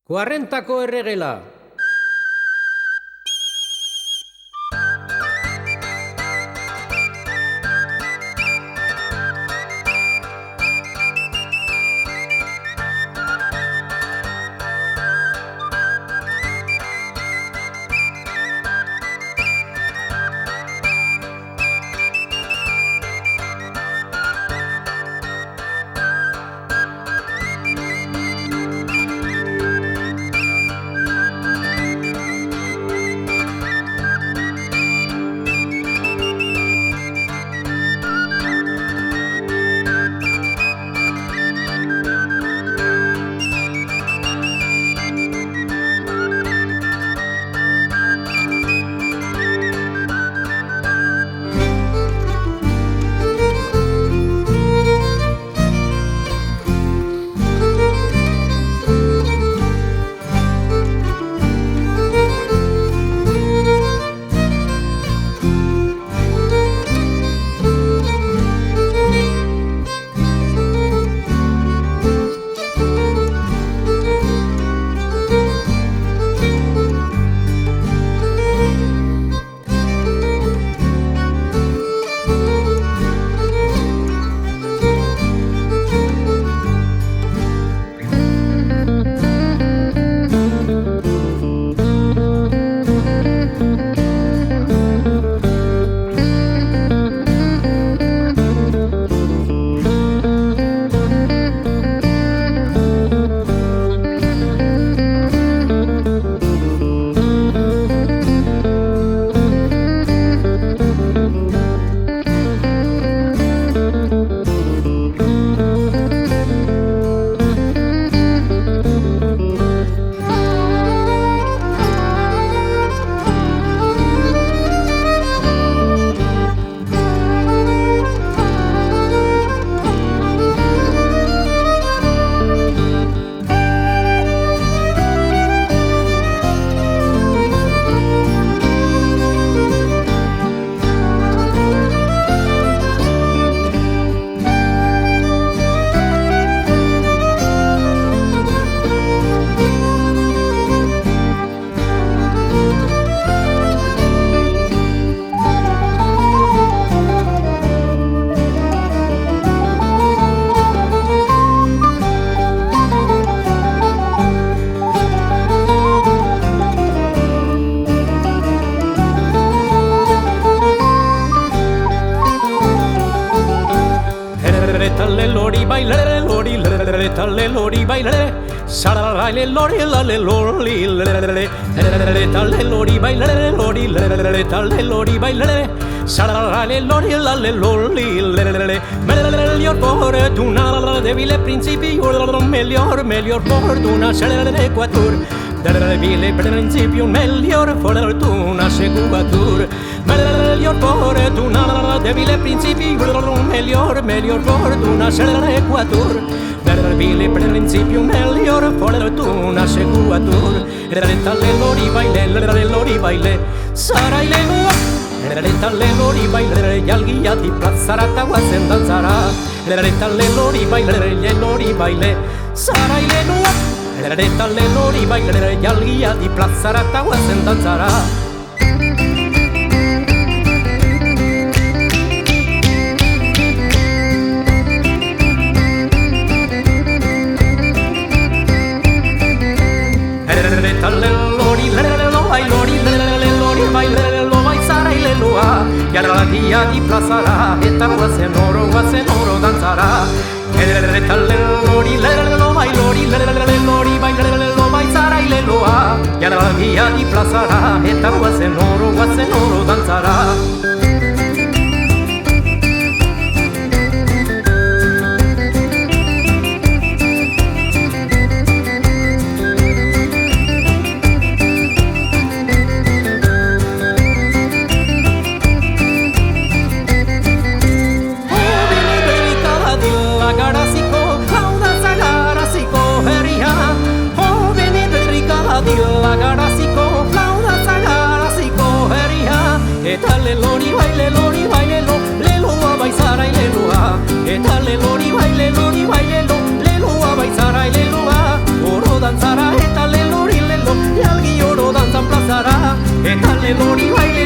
Kuarrentako erregela. Lori bailare lori talle lori bailare sarale lori lalle lori talle lori bailare lori talle lori bailare sarale lori lalle lori meglio fortuna debile principio meglio fortuna sarà l'equator debile principio meglio fortuna secuatur meglio fortuna debile principio meglio fortuna sarà l'equator debile principio meglio fortuna secuatur talle lori baile sarai le lori bailare gli alghiati plazzarata guazen danzarà le lori baile sarai le lori bailare gli alghiati plazzarata guazen danzarà. La via di plazzarà e guazen oro danzarà e talle lori vai sarai le loa e la via di plazzarà e guazen oro danzarà. Lori baile lo, le lo a baizara y le lo a, oro danzara eta le dantzara, eta lelori bai